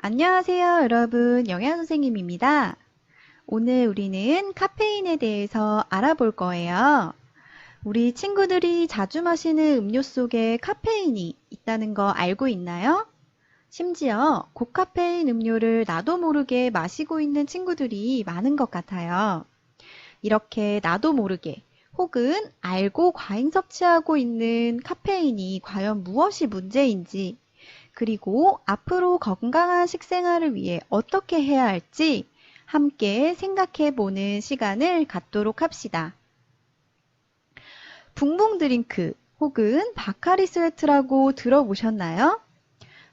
안녕하세요, 여러분. 영양선생님입니다. 오늘 우리는 카페인에 대해서 알아볼 거예요. 우리 친구들이 자주 마시는 음료 속에 카페인이 있다는 거 알고 있나요? 심지어 고카페인 음료를 나도 모르게 마시고 있는 친구들이 많은 것 같아요. 이렇게 나도 모르게 혹은 알고 과잉 섭취하고 있는 카페인이 과연 무엇이 문제인지, 그리고 앞으로 건강한 식생활을 위해 어떻게 해야 할지 함께 생각해 보는 시간을 갖도록 합시다. 붕붕 드링크 혹은 바카리 스웨트라고 들어보셨나요?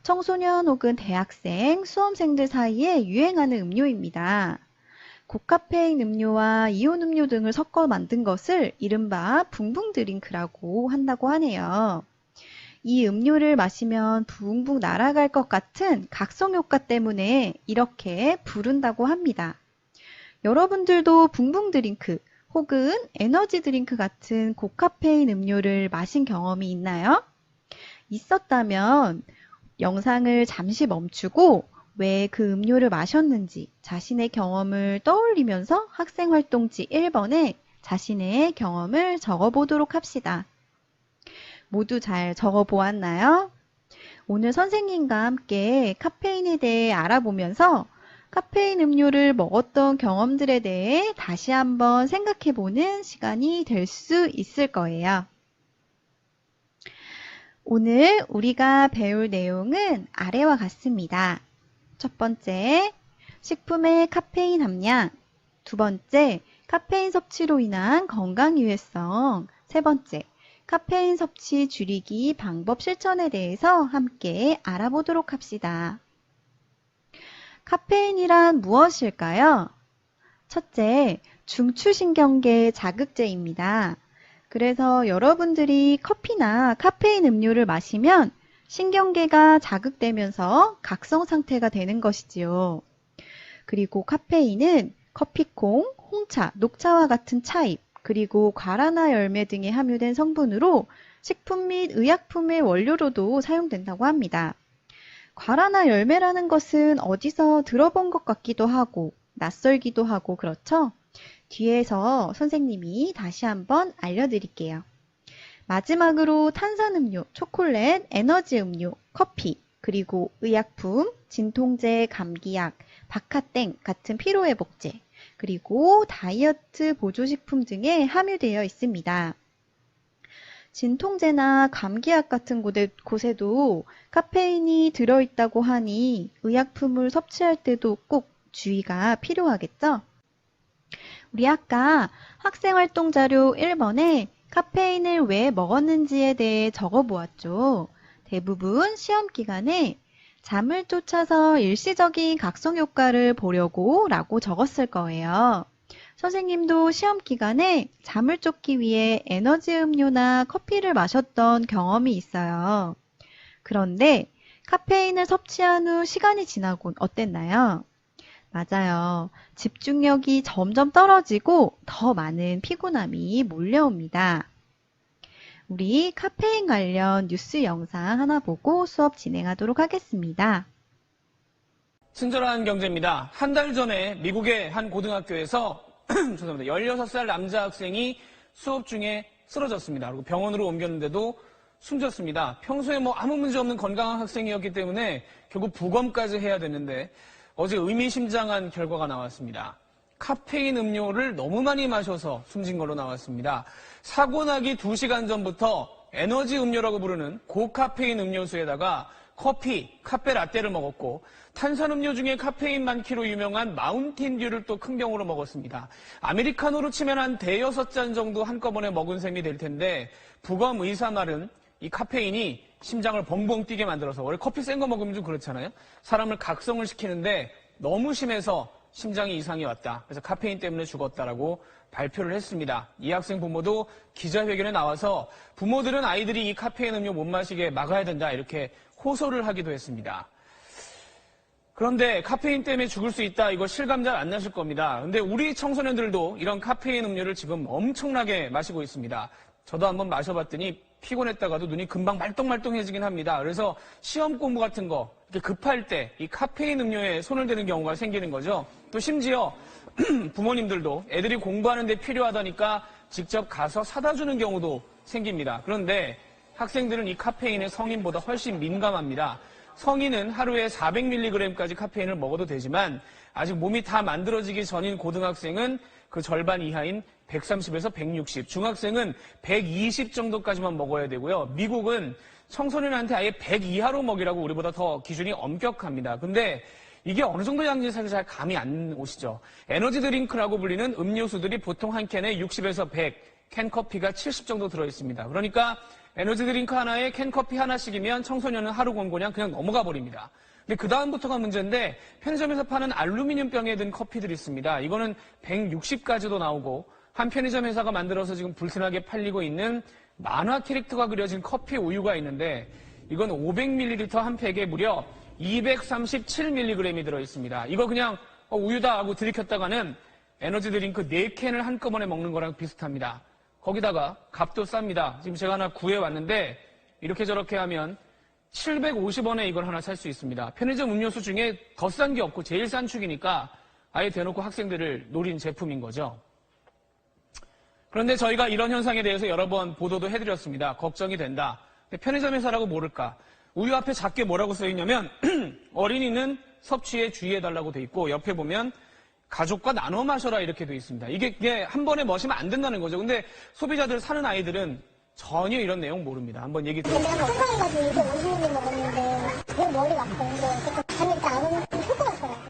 청소년 혹은 대학생, 수험생들 사이에 유행하는 음료입니다. 고카페인 음료와 이온 음료 등을 섞어 만든 것을 이른바 붕붕 드링크라고 한다고 하네요. 이 음료를 마시면 붕붕 날아갈 것 같은 각성 효과 때문에 이렇게 부른다고 합니다. 여러분들도 붕붕 드링크 혹은 에너지 드링크 같은 고카페인 음료를 마신 경험이 있나요? 있었다면 영상을 잠시 멈추고 왜 그 음료를 마셨는지 자신의 경험을 떠올리면서 학생활동지 1번에 자신의 경험을 적어보도록 합시다. 모두 잘 적어보았나요? 오늘 선생님과 함께 카페인에 대해 알아보면서 카페인 음료를 먹었던 경험들에 대해 다시 한번 생각해보는 시간이 될 수 있을 거예요. 오늘 우리가 배울 내용은 아래와 같습니다. 첫 번째, 식품의 카페인 함량. 두 번째, 카페인 섭취로 인한 건강 유해성. 세 번째, 카페인 섭취 줄이기 방법 실천에 대해서 함께 알아보도록 합시다. 카페인이란 무엇일까요? 첫째, 중추신경계 자극제입니다. 그래서 여러분들이 커피나 카페인 음료를 마시면 신경계가 자극되면서 각성 상태가 되는 것이지요. 그리고 카페인은 커피콩, 홍차, 녹차와 같은 차잎, 그리고 과라나 열매 등에 함유된 성분으로 식품 및 의약품의 원료로도 사용된다고 합니다. 과라나 열매라는 것은 어디서 들어본 것 같기도 하고 낯설기도 하고 그렇죠? 뒤에서 선생님이 다시 한번 알려드릴게요. 마지막으로 탄산음료, 초콜릿, 에너지 음료, 커피, 그리고 의약품, 진통제, 감기약, 박하땡 같은 피로회복제, 그리고 다이어트 보조식품 등에 함유되어 있습니다. 진통제나 감기약 같은 곳에도 카페인이 들어있다고 하니 의약품을 섭취할 때도 꼭 주의가 필요하겠죠? 우리 아까 학생활동 자료 1번에 카페인을 왜 먹었는지에 대해 적어보았죠. 대부분 시험 기간에 잠을 쫓아서 일시적인 각성 효과를 보려고 라고 적었을 거예요. 선생님도 시험 기간에 잠을 쫓기 위해 에너지 음료나 커피를 마셨던 경험이 있어요. 그런데 카페인을 섭취한 후 시간이 지나곤 어땠나요? 맞아요. 집중력이 점점 떨어지고 더 많은 피곤함이 몰려옵니다. 우리 카페인 관련 뉴스 영상 하나 보고 수업 진행하도록 하겠습니다. 친절한 경제입니다. 한 달 전에 미국의 한 고등학교에서 죄송합니다. 16살 남자 학생이 수업 중에 쓰러졌습니다. 그리고 병원으로 옮겼는데도 숨졌습니다. 평소에 아무 문제 없는 건강한 학생이었기 때문에 결국 부검까지 해야 되는데 어제 의미심장한 결과가 나왔습니다. 카페인 음료를 너무 많이 마셔서 숨진 걸로 나왔습니다. 사고 나기 2시간 전부터 에너지 음료라고 부르는 고카페인 음료수에다가 커피, 카페라떼를 먹었고 탄산음료 중에 카페인 많기로 유명한 마운틴듀를 또 큰 병으로 먹었습니다. 아메리카노로 치면 한 대여섯 잔 정도 한꺼번에 먹은 셈이 될 텐데 부검 의사 말은 이 카페인이 심장을 벙벙 뛰게 만들어서 원래 커피 센 거 먹으면 좀 그렇잖아요. 사람을 각성을 시키는데 너무 심해서 심장이 이상이 왔다. 그래서 카페인 때문에 죽었다라고 발표를 했습니다. 이 학생 부모도 기자회견에 나와서 부모들은 아이들이 이 카페인 음료 못 마시게 막아야 된다 이렇게 호소를 하기도 했습니다. 그런데 카페인 때문에 죽을 수 있다 이거 실감 잘 안 나실 겁니다. 근데 우리 청소년들도 이런 카페인 음료를 지금 엄청나게 마시고 있습니다. 저도 한번 마셔봤더니 피곤했다가도 눈이 금방 말똥말똥해지긴 합니다. 그래서 시험 공부 같은 거 이렇게 급할 때 이 카페인 음료에 손을 대는 경우가 생기는 거죠. 또 심지어 부모님들도 애들이 공부하는 데 필요하다니까 직접 가서 사다 주는 경우도 생깁니다. 그런데 학생들은 이 카페인에 성인보다 훨씬 민감합니다. 성인은 하루에 400mg까지 카페인을 먹어도 되지만 아직 몸이 다 만들어지기 전인 고등학생은 그 절반 이하인 130에서 160, 중학생은 120 정도까지만 먹어야 되고요. 미국은 청소년한테 아예 100 이하로 먹이라고 우리보다 더 기준이 엄격합니다. 근데 이게 어느 정도 양인지 사실 잘 감이 안 오시죠. 에너지 드링크라고 불리는 음료수들이 보통 한 캔에 60에서 100, 캔 커피가 70 정도 들어있습니다. 그러니까 에너지 드링크 하나에 캔 커피 하나씩이면 청소년은 하루 공고량 그냥 넘어가 버립니다. 근데 그 다음부터가 문제인데 편의점에서 파는 알루미늄 병에 든 커피들이 있습니다. 이거는 160까지도 나오고 한 편의점 회사가 만들어서 지금 불순하게 팔리고 있는 만화 캐릭터가 그려진 커피 우유가 있는데 이건 500ml 한 팩에 무려 237mg이 들어있습니다. 이거 그냥 우유다 하고 들이켰다가는 에너지 드링크 4캔을 한꺼번에 먹는 거랑 비슷합니다. 거기다가 값도 쌉니다. 지금 제가 하나 구해왔는데 이렇게 저렇게 하면 750원에 이걸 하나 살 수 있습니다. 편의점 음료수 중에 더 싼 게 없고 제일 싼 축이니까 아예 대놓고 학생들을 노린 제품인 거죠. 그런데 저희가 이런 현상에 대해서 여러 번 보도도 해드렸습니다. 걱정이 된다. 근데 편의점 회사라고 모를까? 우유 앞에 작게 뭐라고 써있냐면 어린이는 섭취에 주의해달라고 돼 있고 옆에 보면 가족과 나눠 마셔라 이렇게 돼 있습니다. 이게 한 번에 마시면 안 된다는 거죠. 근데 소비자들 사는 아이들은 전혀 이런 내용 모릅니다. 한번 얘기 들어보세요. 내가 속상해가지고 이게 50ml 먹었는데 왜 머리가 아프는데 잠이 안 오는 효과가 있어요.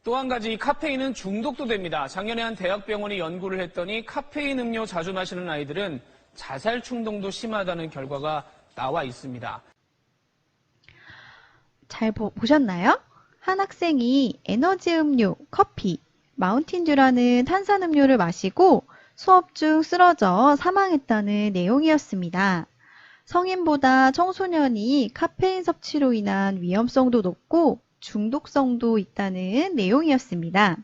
또 한 가지 카페인은 중독도 됩니다. 작년에 한 대학병원이 연구를 했더니 카페인 음료 자주 마시는 아이들은 자살 충동도 심하다는 결과가 나와 있습니다. 잘 보셨나요? 한 학생이 에너지 음료, 커피, 마운틴듀라는 탄산음료를 마시고 수업 중 쓰러져 사망했다는 내용이었습니다. 성인보다 청소년이 카페인 섭취로 인한 위험성도 높고 중독성도 있다는 내용이었습니다.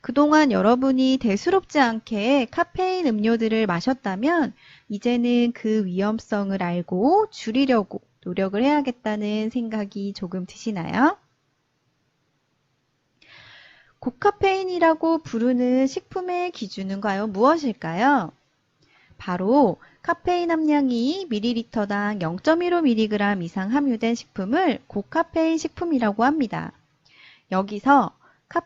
그동안 여러분이 대수롭지 않게 카페인 음료들을 마셨다면 이제는 그 위험성을 알고 줄이려고 노력을 해야겠다는 생각이 조금 드시나요? 고카페인이라고 부르는 식품의 기준은 과연 무엇일까요? 바로 카페인 함량이 ml당 0.15mg 이상 함유된 식품을 고카페인 식품이라고 합니다. 여기서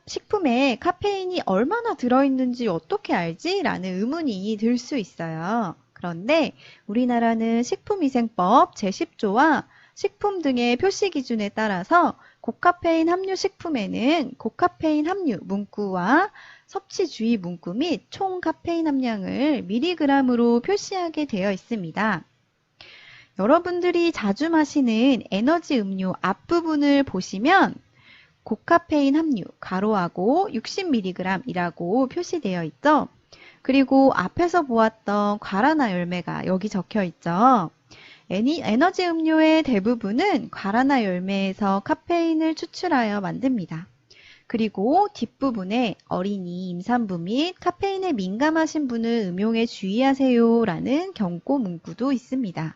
식품에 카페인이 얼마나 들어있는지 어떻게 알지? 라는 의문이 들 수 있어요. 그런데 우리나라는 식품위생법 제10조와 식품 등의 표시 기준에 따라서 고카페인 함유 식품에는 고카페인 함유 문구와 섭취 주의 문구 및 총 카페인 함량을 미리그램으로 표시하게 되어 있습니다. 여러분들이 자주 마시는 에너지 음료 앞부분을 보시면 고카페인 함유 가로하고 60mg이라고 표시되어 있죠. 그리고 앞에서 보았던 과라나 열매가 여기 적혀 있죠. 에너지 음료의 대부분은 과라나 열매에서 카페인을 추출하여 만듭니다. 그리고 뒷부분에 어린이, 임산부 및 카페인에 민감하신 분은 음용에 주의하세요 라는 경고 문구도 있습니다.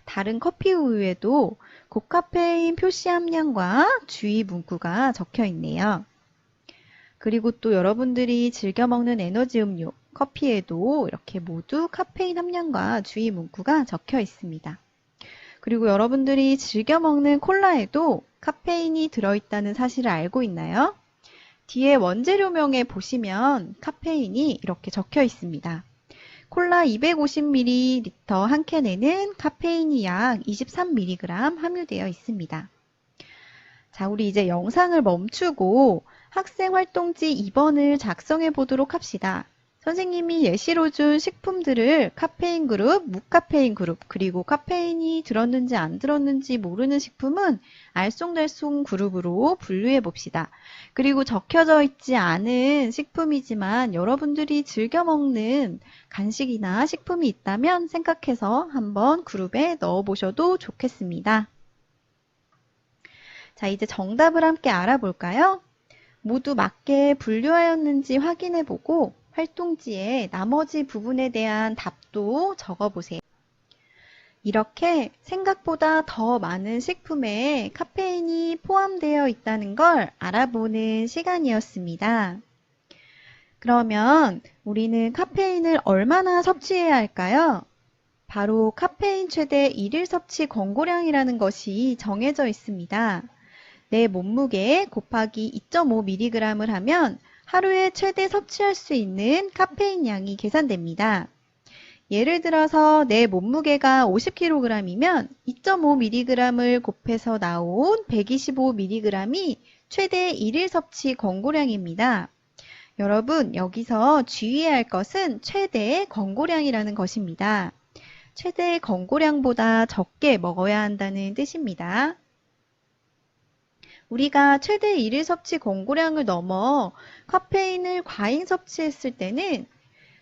다른 커피 우유에도 고카페인 표시 함량과 주의 문구가 적혀 있네요. 그리고 또 여러분들이 즐겨 먹는 에너지 음료, 커피에도 이렇게 모두 카페인 함량과 주의 문구가 적혀 있습니다. 그리고 여러분들이 즐겨 먹는 콜라에도 카페인이 들어있다는 사실을 알고 있나요? 뒤에 원재료명에 보시면 카페인이 이렇게 적혀 있습니다. 콜라 250ml 한 캔에는 카페인이 약 23mg 함유되어 있습니다. 자, 우리 이제 영상을 멈추고 학생활동지 2번을 작성해 보도록 합시다. 선생님이 예시로 준 식품들을 카페인 그룹, 무카페인 그룹, 그리고 카페인이 들었는지 안 들었는지 모르는 식품은 알쏭달쏭 그룹으로 분류해 봅시다. 그리고 적혀져 있지 않은 식품이지만 여러분들이 즐겨 먹는 간식이나 식품이 있다면 생각해서 한번 그룹에 넣어 보셔도 좋겠습니다. 자, 이제 정답을 함께 알아볼까요? 모두 맞게 분류하였는지 확인해 보고 활동지에 나머지 부분에 대한 답도 적어보세요. 이렇게 생각보다 더 많은 식품에 카페인이 포함되어 있다는 걸 알아보는 시간이었습니다. 그러면 우리는 카페인을 얼마나 섭취해야 할까요? 바로 카페인 최대 일일 섭취 권고량이라는 것이 정해져 있습니다. 내 몸무게 곱하기 2.5mg을 하면 하루에 최대 섭취할 수 있는 카페인 양이 계산됩니다. 예를 들어서 내 몸무게가 50kg이면 2.5mg을 곱해서 나온 125mg이 최대 일일 섭취 권고량입니다. 여러분, 여기서 주의해야 할 것은 최대 권고량이라는 것입니다. 최대 권고량보다 적게 먹어야 한다는 뜻입니다. 우리가 최대 일일 섭취 권고량을 넘어 카페인을 과잉 섭취했을 때는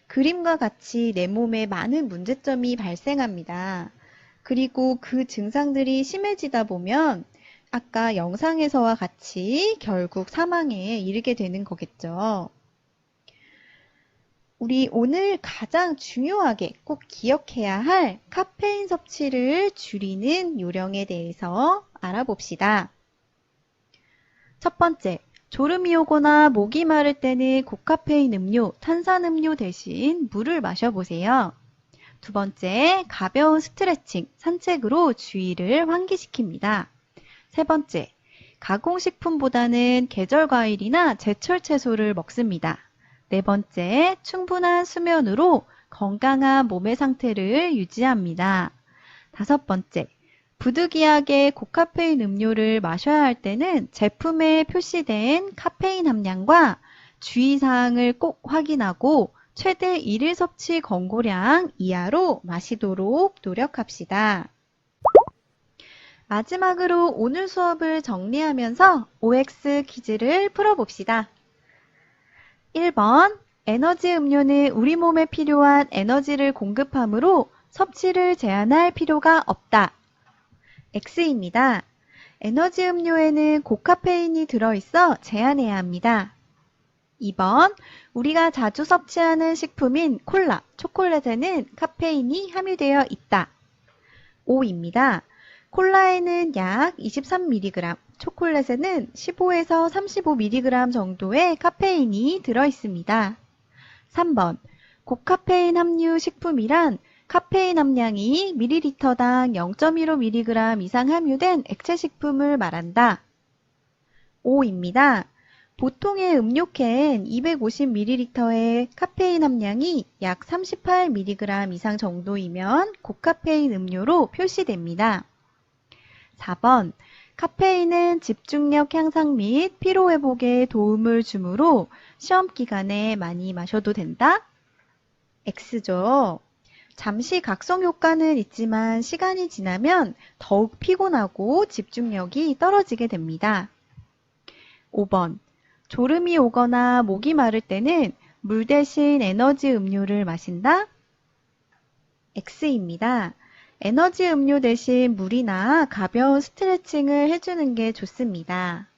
그림과 같이 내 몸에 많은 문제점이 발생합니다. 그리고 그 증상들이 심해지다 보면 아까 영상에서와 같이 결국 사망에 이르게 되는 거겠죠. 우리 오늘 가장 중요하게 꼭 기억해야 할 카페인 섭취를 줄이는 요령에 대해서 알아봅시다. 첫 번째, 졸음이 오거나 목이 마를 때는 고카페인 음료, 탄산음료 대신 물을 마셔보세요. 두 번째, 가벼운 스트레칭, 산책으로 주의를 환기시킵니다. 세 번째, 가공식품보다는 계절과일이나 제철 채소를 먹습니다. 네 번째, 충분한 수면으로 건강한 몸의 상태를 유지합니다. 다섯 번째, 부득이하게 고카페인 음료를 마셔야 할 때는 제품에 표시된 카페인 함량과 주의사항을 꼭 확인하고 최대 일일 섭취 권고량 이하로 마시도록 노력합시다. 마지막으로 오늘 수업을 정리하면서 OX 퀴즈를 풀어봅시다. 1번, 에너지 음료는 우리 몸에 필요한 에너지를 공급하므로 섭취를 제한할 필요가 없다. X입니다. 에너지 음료에는 고카페인이 들어있어 제한해야 합니다. 2번, 우리가 자주 섭취하는 식품인 콜라, 초콜릿에는 카페인이 함유되어 있다. O입니다. 콜라에는 약 23mg, 초콜릿에는 15에서 35mg 정도의 카페인이 들어있습니다. 3번, 고카페인 함유 식품이란 카페인 함량이 ml당 0.15mg 이상 함유된 액체 식품을 말한다. O입니다. 보통의 음료캔 250ml의 카페인 함량이 약 38mg 이상 정도이면 고카페인 음료로 표시됩니다. 4번, 카페인은 집중력 향상 및 피로회복에 도움을 주므로 시험 기간에 많이 마셔도 된다? X죠. 잠시 각성 효과는 있지만 시간이 지나면 더욱 피곤하고 집중력이 떨어지게 됩니다. 5번, 졸음이 오거나 목이 마를 때는 물 대신 에너지 음료를 마신다? X입니다. 에너지 음료 대신 물이나 가벼운 스트레칭을 해주는 게 좋습니다.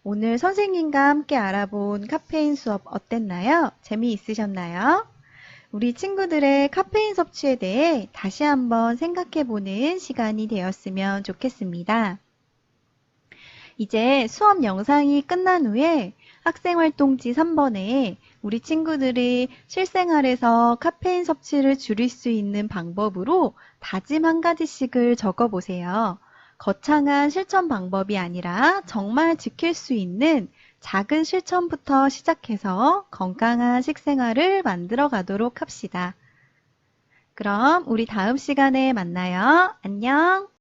오늘 선생님과 함께 알아본 카페인 수업 어땠나요? 재미있으셨나요? 우리 친구들의 카페인 섭취에 대해 다시 한번 생각해보는 시간이 되었으면 좋겠습니다. 이제 수업 영상이 끝난 후에 학생활동지 3번에 우리 친구들이 실생활에서 카페인 섭취를 줄일 수 있는 방법으로 다짐 한 가지씩을 적어보세요. 거창한 실천 방법이 아니라 정말 지킬 수 있는 작은 실천부터 시작해서 건강한 식생활을 만들어 가도록 합시다. 그럼 우리 다음 시간에 만나요. 안녕!